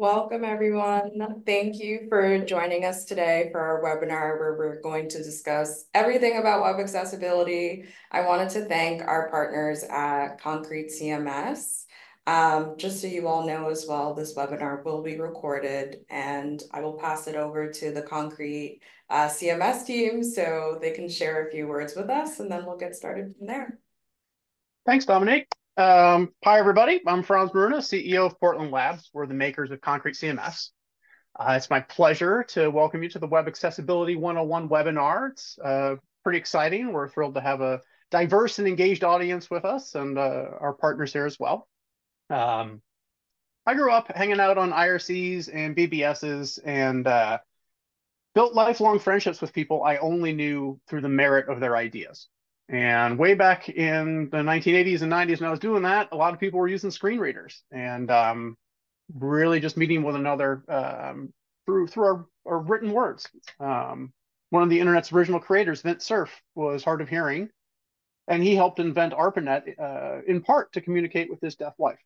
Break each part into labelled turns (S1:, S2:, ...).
S1: Welcome, everyone. Thank you for joining us today for our webinar where we're going to discuss everything about web accessibility. I wanted to thank our partners at Concrete CMS. Just so you all know as well, this webinar will be recorded and I will pass it over to the Concrete CMS team so they can share a few words with us and then we'll get started from there.
S2: Thanks, Dominique. Hi, everybody. I'm Franz Bruna, CEO of Portland Labs. We're the makers of Concrete CMS. It's my pleasure to welcome you to the Web Accessibility 101 webinar. It's pretty exciting. We're thrilled to have a diverse and engaged audience with us and our partners here as well. I grew up hanging out on IRCs and BBSs and built lifelong friendships with people I only knew through the merit of their ideas. And way back in the 1980s and 90s when I was doing that, a lot of people were using screen readers and really just meeting one another through our written words. One of the internet's original creators, Vint Cerf, was hard of hearing, and he helped invent ARPANET in part to communicate with his deaf wife.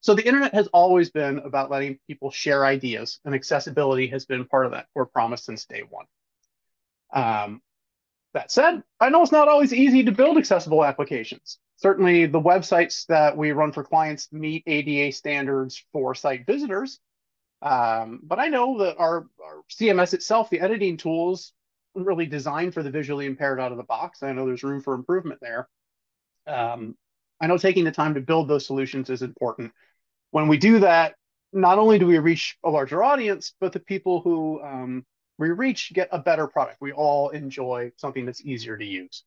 S2: So the internet has always been about letting people share ideas, and accessibility has been part of that core promise since day one. That said, I know it's not always easy to build accessible applications. Certainly, the websites that we run for clients meet ADA standards for site visitors. But I know that our CMS itself, the editing tools, aren't really designed for the visually impaired out of the box. I know there's room for improvement there. I know taking the time to build those solutions is important. When we do that, not only do we reach a larger audience, but the people who we reach get a better product. We all enjoy something that's easier to use.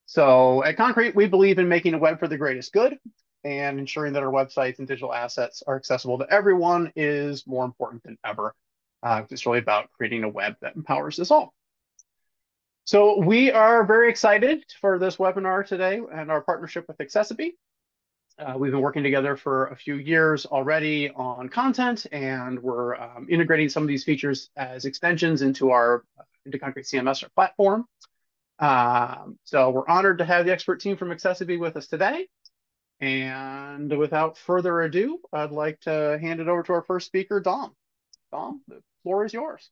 S2: So at Concrete, we believe in making a web for the greatest good, and ensuring that our websites and digital assets are accessible to everyone is more important than ever. It's really about creating a web that empowers us all. So we are very excited for this webinar today and our partnership with accessiBe. We've been working together for a few years already on content, and we're integrating some of these features as extensions into Concrete CMS, our platform. So we're honored to have the expert team from accessiBe with us today. And without further ado, I'd like to hand it over to our first speaker, Dom. Dom, the floor is yours.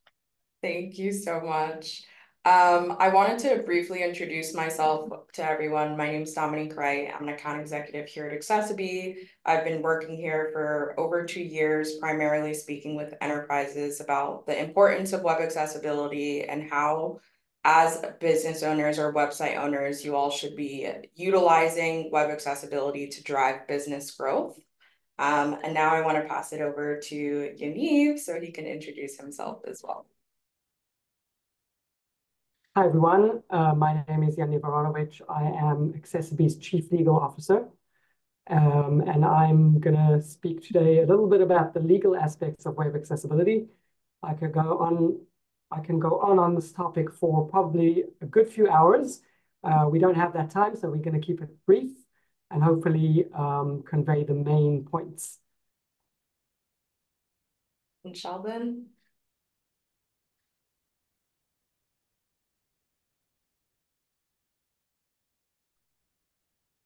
S1: Thank you so much. I wanted to briefly introduce myself to everyone. My name is Dominique Wright. I'm an account executive here at accessiBe. I've been working here for over 2 years, primarily speaking with enterprises about the importance of web accessibility and how, as business owners or website owners, you all should be utilizing web accessibility to drive business growth. And now I want to pass it over to Yaniv so he can introduce himself as well.
S3: Hi, everyone. My name is Yaniv Aronovich. I am accessiBe's Chief Legal Officer. And I'm going to speak today a little bit about the legal aspects of web accessibility. I can go on this topic for probably a good few hours. We don't have that time, so we're going to keep it brief and hopefully convey the main points.
S1: And Sheldon?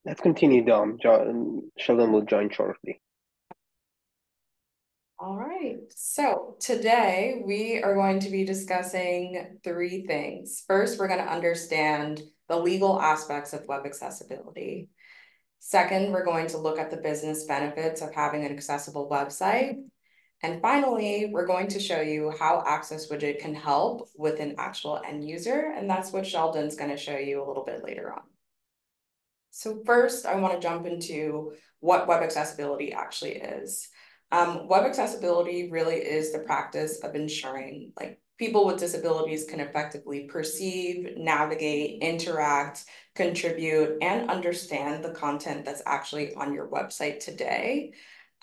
S4: Let's continue, Dom. Sheldon will join shortly.
S1: All right, so today we are going to be discussing 3 things. First, we're going to understand the legal aspects of web accessibility. Second, we're going to look at the business benefits of having an accessible website. And finally, we're going to show you how Access Widget can help with an actual end user, and that's what Sheldon's going to show you a little bit later on. So first, I want to jump into what web accessibility actually is. Web accessibility really is the practice of ensuring people with disabilities can effectively perceive, navigate, interact, contribute, and understand the content that's actually on your website today.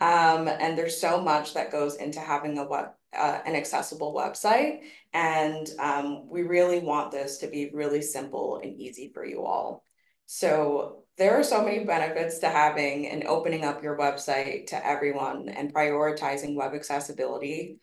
S1: And there's so much that goes into having an accessible website. And we really want this to be really simple and easy for you all. So there are so many benefits to having and opening up your website to everyone and prioritizing web accessibility.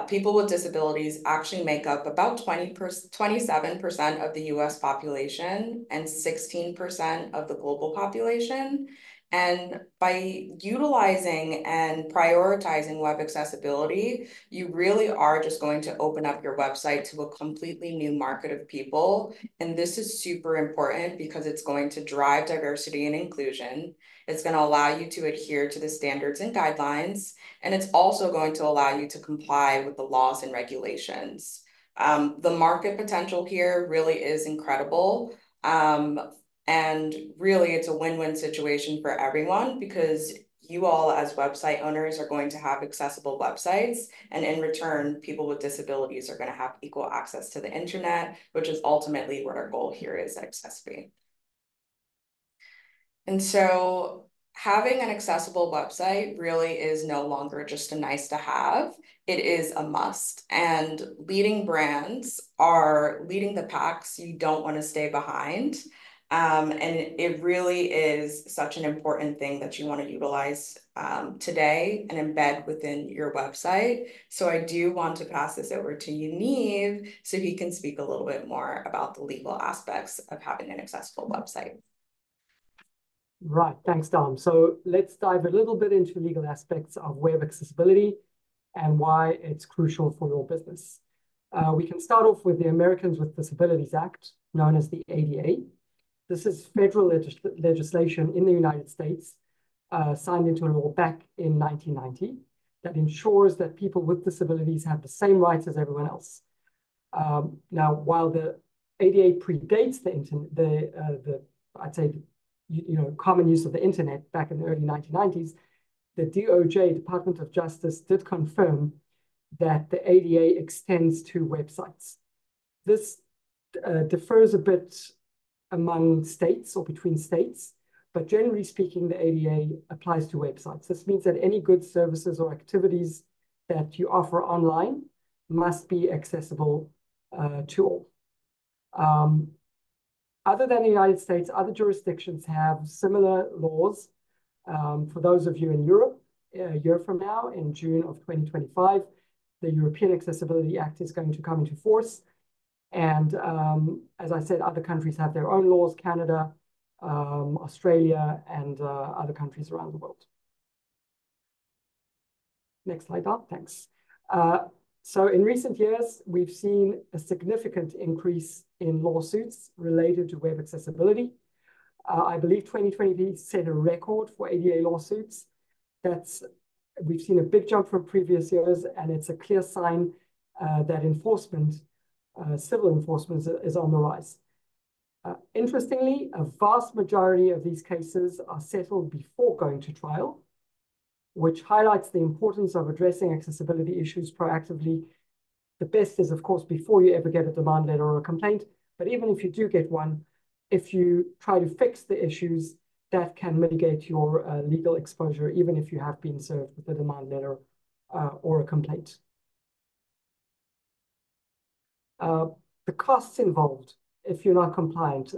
S1: People with disabilities actually make up about 27% of the US population and 16% of the global population. And by utilizing and prioritizing web accessibility, you really are just going to open up your website to a completely new market of people. And this is super important because it's going to drive diversity and inclusion. It's going to allow you to adhere to the standards and guidelines. And it's also going to allow you to comply with the laws and regulations. The market potential here really is incredible. And really, it's a win-win situation for everyone because you all as website owners are going to have accessible websites. And in return, people with disabilities are going to have equal access to the internet, which is ultimately what our goal here is at accessiBe. And so having an accessible website really is no longer just a nice to have. It is a must. And leading brands are leading the packs. You don't want to stay behind. And it really is such an important thing that you want to utilize today and embed within your website. So I do want to pass this over to Yaniv so he can speak a little bit more about the legal aspects of having an accessible website.
S3: Right, thanks, Dom. So let's dive a little bit into legal aspects of web accessibility and why it's crucial for your business. We can start off with the Americans with Disabilities Act, known as the ADA. This is federal legislation in the United States, signed into law back in 1990, that ensures that people with disabilities have the same rights as everyone else. Now, while the ADA predates I'd say, common use of the internet back in the early 1990s, the DOJ, Department of Justice, did confirm that the ADA extends to websites. This differs a bit among states or between states, but generally speaking, the ADA applies to websites. This means that any goods, services, or activities that you offer online must be accessible to all. Other than the United States, other jurisdictions have similar laws. For those of you in Europe, a year from now, in June of 2025, the European Accessibility Act is going to come into force. And as I said, other countries have their own laws, Canada, Australia, and other countries around the world. Next slide, Doc, thanks. So in recent years, we've seen a significant increase in lawsuits related to web accessibility. I believe 2020 set a record for ADA lawsuits. We've seen a big jump from previous years, and it's a clear sign that civil enforcement is on the rise. Interestingly, a vast majority of these cases are settled before going to trial, which highlights the importance of addressing accessibility issues proactively. The best is, of course, before you ever get a demand letter or a complaint, but even if you do get one, if you try to fix the issues, that can mitigate your legal exposure, even if you have been served with a demand letter or a complaint. The costs involved if you're not compliant.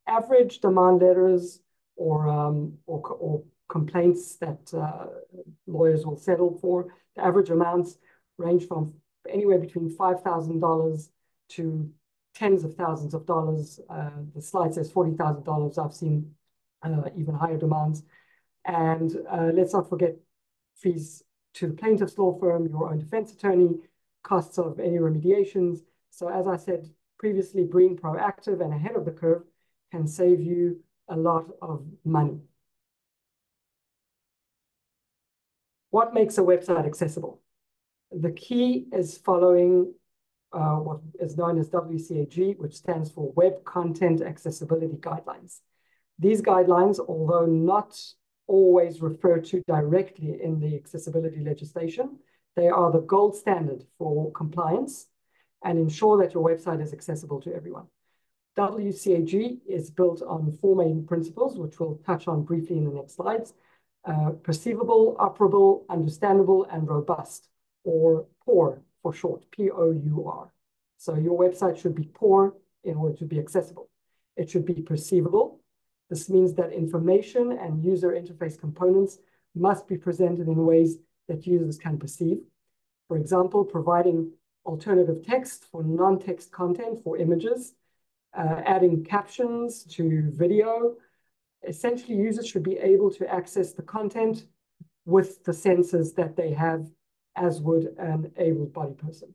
S3: Average demand letters or complaints that lawyers will settle for, the average amounts range from anywhere between $5,000 to tens of thousands of dollars. The slide says $40,000. I've seen even higher demands. And let's not forget fees to the plaintiff's law firm, your own defense attorney, costs of any remediations. So as I said previously, being proactive and ahead of the curve can save you a lot of money. What makes a website accessible? The key is following what is known as WCAG, which stands for Web Content Accessibility Guidelines. These guidelines, although not always referred to directly in the accessibility legislation, they are the gold standard for compliance and ensure that your website is accessible to everyone. WCAG is built on 4 main principles, which we'll touch on briefly in the next slides. Perceivable, operable, understandable, and robust, or POUR for short, P-O-U-R. So your website should be POUR in order to be accessible. It should be perceivable. This means that information and user interface components must be presented in ways that users can perceive. For example, providing alternative text for non-text content for images, adding captions to video, Essentially, users should be able to access the content with the senses that they have, as would an able-bodied person.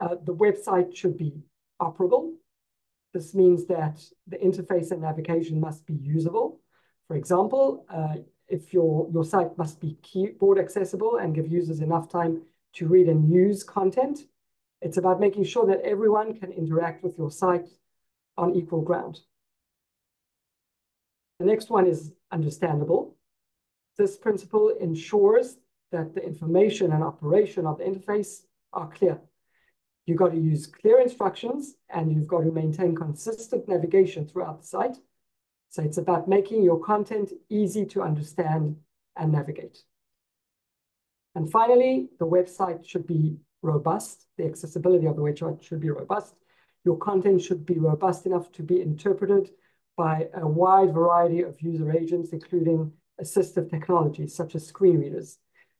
S3: The website should be operable. This means that the interface and navigation must be usable. For example, if your site must be keyboard accessible and give users enough time to read and use content. It's about making sure that everyone can interact with your site on equal ground. The next one is understandable. This principle ensures that the information and operation of the interface are clear. You've got to use clear instructions and you've got to maintain consistent navigation throughout the site. So it's about making your content easy to understand and navigate. And finally, the website should be robust. The accessibility of the website should be robust. Your content should be robust enough to be interpreted by a wide variety of user agents, including assistive technologies such as screen readers.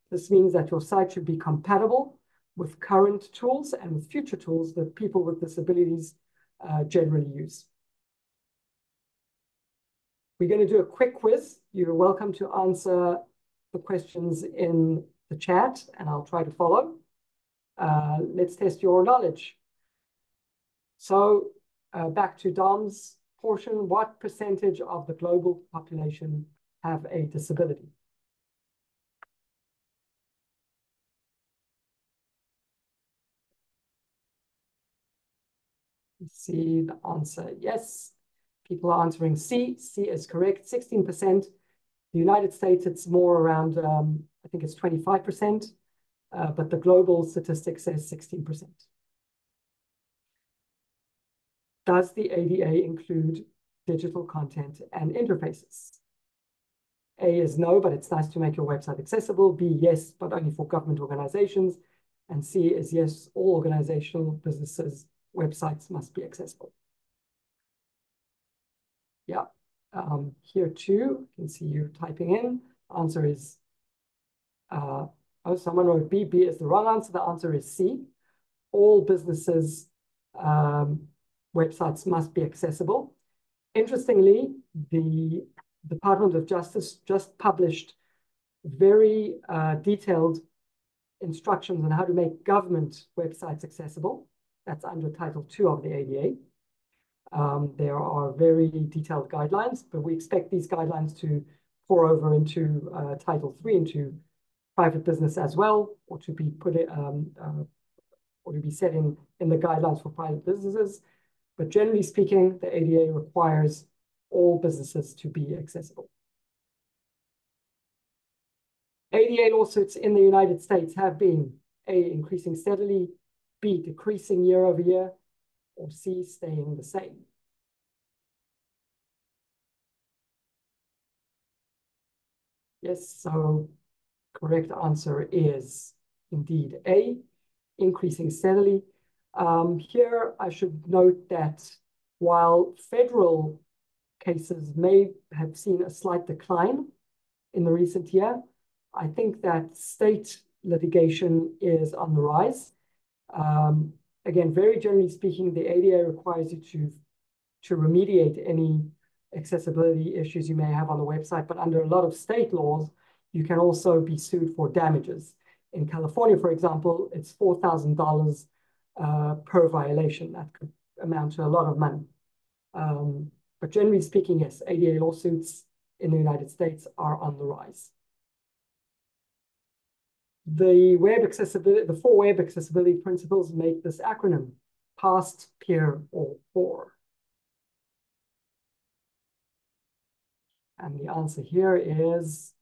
S3: This means that your site should be compatible with current tools and with future tools that people with disabilities generally use. We're going to do a quick quiz. You're welcome to answer the questions in the chat, and I'll try to follow. Let's test your knowledge. So back to Dom's portion, what percentage of the global population have a disability? See the answer, yes. People are answering C. C is correct, 16%. The United States, it's more around, I think it's 25%, but the global statistic says 16%. Does the ADA include digital content and interfaces? A is no, but it's nice to make your website accessible. B, yes, but only for government organizations. And C is yes, all organizational businesses' websites must be accessible. Yeah, here too, you can see you typing in. Answer is, oh, someone wrote B. B is the wrong answer. The answer is C. All businesses' websites must be accessible. Interestingly, the Department of Justice just published very detailed instructions on how to make government websites accessible. That's under Title II of the ADA. There are very detailed guidelines, but we expect these guidelines to pour over into Title III, into private business as well, or to be put or to be set in the guidelines for private businesses. But generally speaking, the ADA requires all businesses to be accessible. ADA lawsuits in the United States have been A, increasing steadily, B, decreasing year over year, or C, staying the same. Yes, so correct answer is indeed A, increasing steadily. Here, I should note that while federal cases may have seen a slight decline in the recent year, I think that state litigation is on the rise. Again, very generally speaking, the ADA requires you to remediate any accessibility issues you may have on the website, but under a lot of state laws, you can also be sued for damages. In California, for example, it's $4,000 per violation. That could amount to a lot of money. But generally speaking, yes, ADA lawsuits in the United States are on the rise. The four web accessibility principles make this acronym: PAST, PEER, or POUR. And the answer here is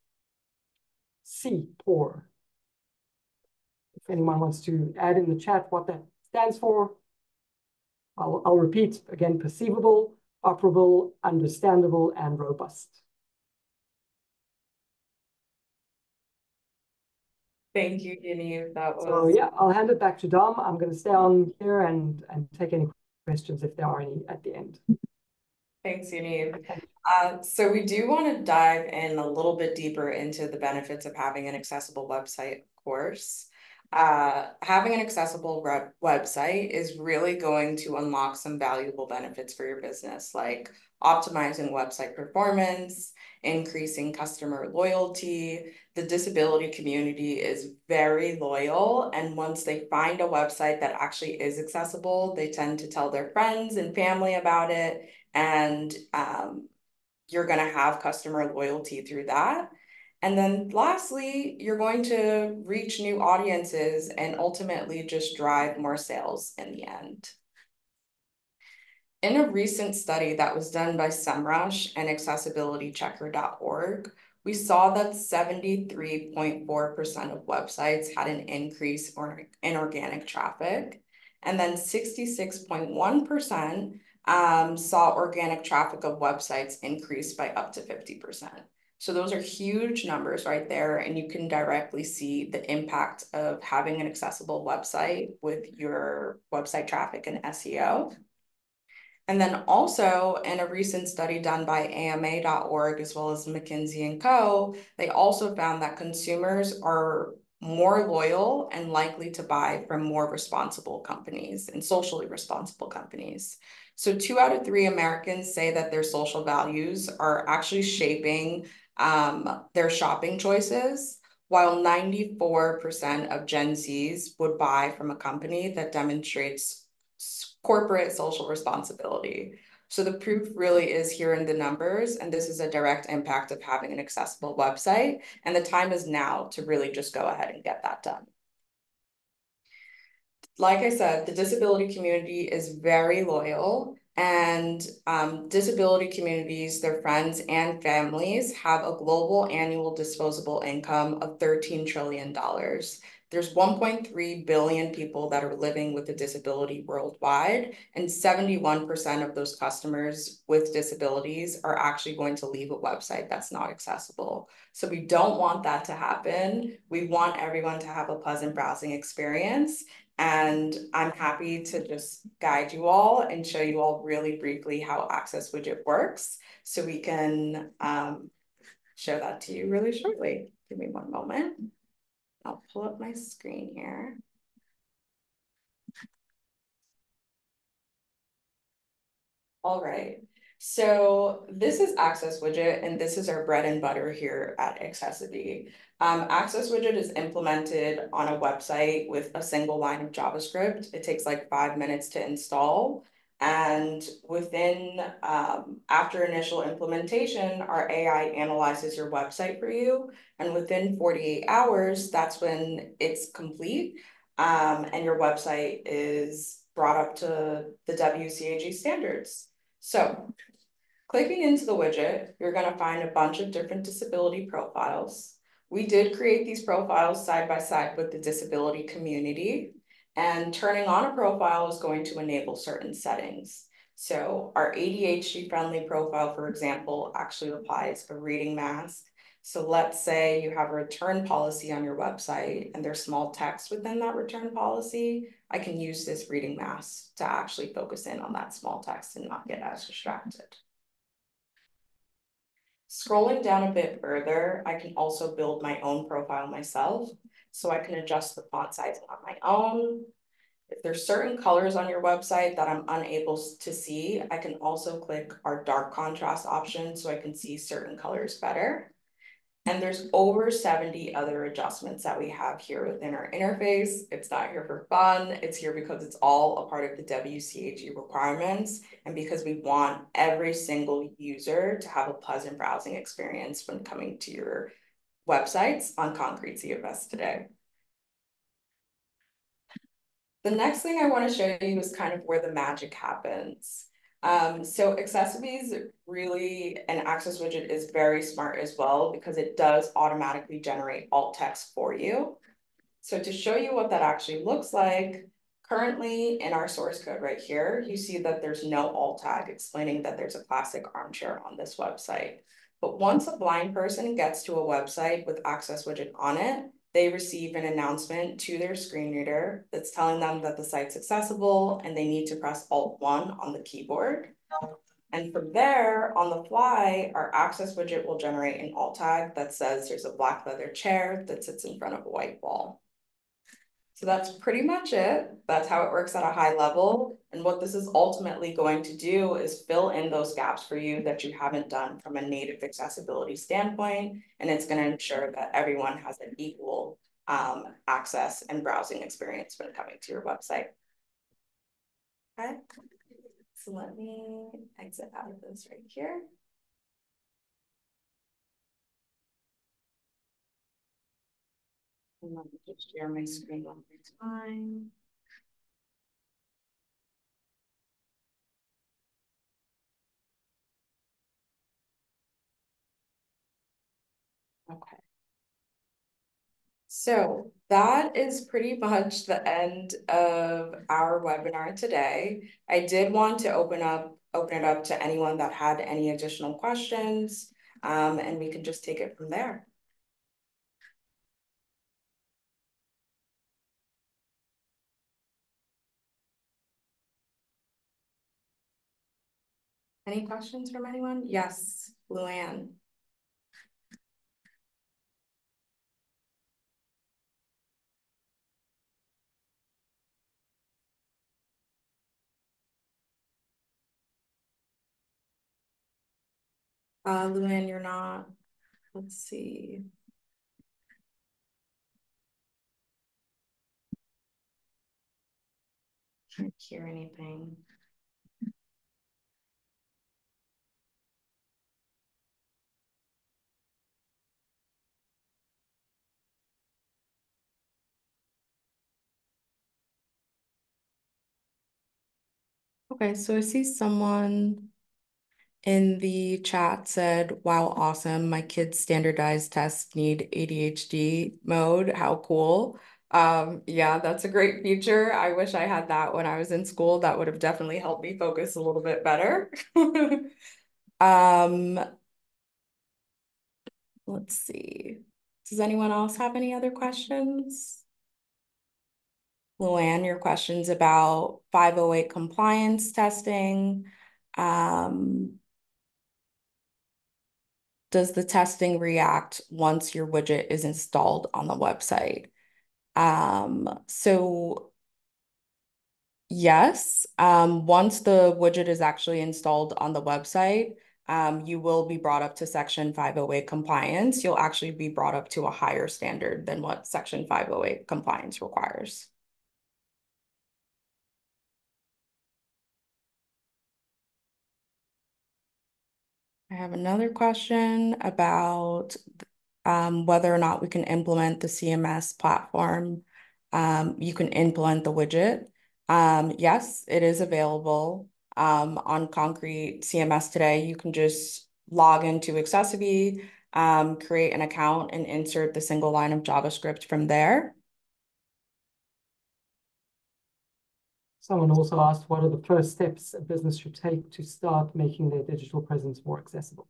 S3: C, POUR. If anyone wants to add in the chat what that stands for, I'll repeat again: perceivable, operable, understandable, and robust.
S1: Thank you, Yaniv. That was...
S3: So yeah, I'll hand it back to Dom. I'm going to stay on here and take any questions if there are any at the end.
S1: Thanks, Yaniv. So we do want to dive in a little bit deeper into the benefits of having an accessible website, of course. Having an accessible website is really going to unlock some valuable benefits for your business, like optimizing website performance, increasing customer loyalty. The disability community is very loyal, and once they find a website that actually is accessible, they tend to tell their friends and family about it, and you're going to have customer loyalty through that. And then lastly, you're going to reach new audiences and ultimately just drive more sales in the end. In a recent study that was done by SEMrush and accessibilitychecker.org, we saw that 73.4% of websites had an increase in organic traffic, and then 66.1% saw organic traffic of websites increase by up to 50%. So those are huge numbers right there, and you can directly see the impact of having an accessible website with your website traffic and SEO. And then also in a recent study done by AMA.org as well as McKinsey & Co., they also found that consumers are more loyal and likely to buy from more responsible companies and socially responsible companies. So 2 out of 3 Americans say that their social values are actually shaping their shopping choices, while 94% of Gen Zs would buy from a company that demonstrates corporate social responsibility. So the proof really is here in the numbers, and this is a direct impact of having an accessible website, and the time is now to really just go ahead and get that done. Like I said, the disability community is very loyal, and disability communities, their friends and families have a global annual disposable income of $13 trillion. There's 1.3 billion people that are living with a disability worldwide, and 71% of those customers with disabilities are actually going to leave a website that's not accessible. So we don't want that to happen. We want everyone to have a pleasant browsing experience. And I'm happy to just guide you all and show you all really briefly how Access Widget works. So we can show that to you really shortly. Give me one moment. I'll pull up my screen here. All right, so this is Access Widget, and this is our bread and butter here at accessiBe. Access Widget is implemented on a website with a single line of JavaScript. It takes like 5 minutes to install. And within, after initial implementation, our AI analyzes your website for you. And within 48 hours, that's when it's complete. And your website is brought up to the WCAG standards. So clicking into the widget, you're going to find a bunch of different disability profiles. We did create these profiles side by side with the disability community, and turning on a profile is going to enable certain settings. So our ADHD friendly profile, for example, actually applies a reading mask. So let's say you have a return policy on your website and there's small text within that return policy. I can use this reading mask to actually focus in on that small text and not get as distracted. Scrolling down a bit further, I can also build my own profile myself. So I can adjust the font size on my own. If there's certain colors on your website that I'm unable to see, I can also click our dark contrast option so I can see certain colors better. And there's over 70 other adjustments that we have here within our interface. It's not here for fun. It's here because it's all a part of the WCAG requirements, and because we want every single user to have a pleasant browsing experience when coming to your websites on Concrete CMS today. The next thing I want to show you is kind of where the magic happens. So accessiBe is really, an Access Widget is very smart as well because it does automatically generate alt text for you. So to show you what that actually looks like, currently in our source code right here, you see that there's no alt tag explaining that there's a classic armchair on this website. But once a blind person gets to a website with Access Widget on it, they receive an announcement to their screen reader that's telling them that the site's accessible and they need to press Alt-1 on the keyboard. And from there, on the fly, our Access Widget will generate an alt tag that says there's a black leather chair that sits in front of a white wall. So that's pretty much it. That's how it works at a high level. And what this is ultimately going to do is fill in those gaps for you that you haven't done from a native accessibility standpoint. And it's going to ensure that everyone has an equal access and browsing experience when coming to your website. Okay, so let me exit out of this right here. And let me just share my screen one more time. Okay. So that is pretty much the end of our webinar today. I did want to open it up to anyone that had any additional questions, and we can just take it from there. Any questions from anyone? Yes, Luann. Luann, you're not. Let's see. Can't hear anything. Okay, so I see someone in the chat said, wow, awesome. My kids' standardized tests need ADHD mode. How cool. Yeah, that's a great feature. I wish I had that when I was in school. That would have definitely helped me focus a little bit better. Let's see. Does anyone else have any other questions? Luann, your questions about 508 compliance testing. Does the testing react once your widget is installed on the website? So yes, once the widget is actually installed on the website, you will be brought up to Section 508 compliance. You'll actually be brought up to a higher standard than what Section 508 compliance requires. I have another question about whether or not we can implement the CMS platform. You can implement the widget. Yes, it is available on Concrete CMS today. You can just log into accessiBe, create an account, and insert the single line of JavaScript from there.
S3: Someone also asked, what are the first steps a business should take to start making their digital presence more accessible?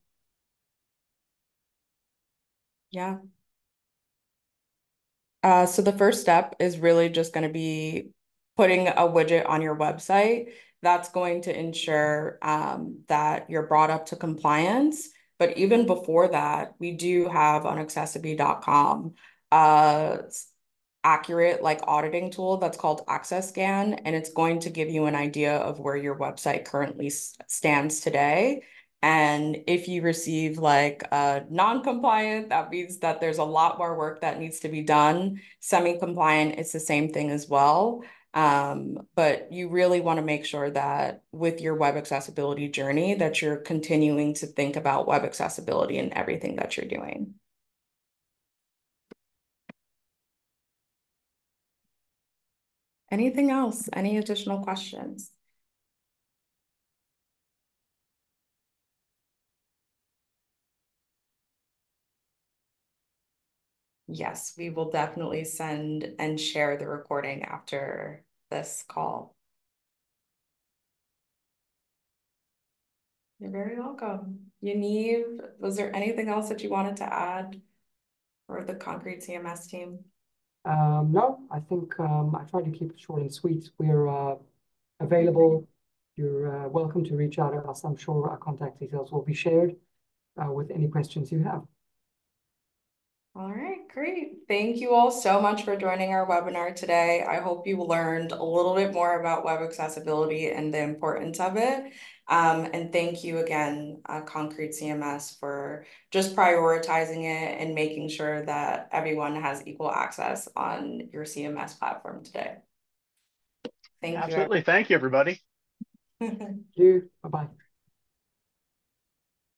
S1: Yeah. So the first step is really just going to be putting a widget on your website. That's going to ensure that you're brought up to compliance. But even before that, we do have on accessiBe.com accurate like auditing tool that's called accessScan, and it's going to give you an idea of where your website currently stands today. And if you receive like a non-compliant, that means that there's a lot more work that needs to be done. Semi-compliant, it's the same thing as well. But you really want to make sure that with your web accessibility journey, that you're continuing to think about web accessibility in everything that you're doing. Anything else? Any additional questions? Yes, we will definitely send and share the recording after this call. You're very welcome. Yaniv, was there anything else that you wanted to add for the Concrete CMS team?
S3: No, I think I tried to keep it short and sweet. We're available. You're welcome to reach out to us. I'm sure our contact details will be shared with any questions you have.
S1: All right, great. Thank you all so much for joining our webinar today. I hope you learned a little bit more about web accessibility and the importance of it. And thank you again, Concrete CMS, for just prioritizing it and making sure that everyone has equal access on your CMS platform today. Thank
S2: Absolutely. Thank you, everybody.
S1: you.
S3: Thank you. Bye-bye.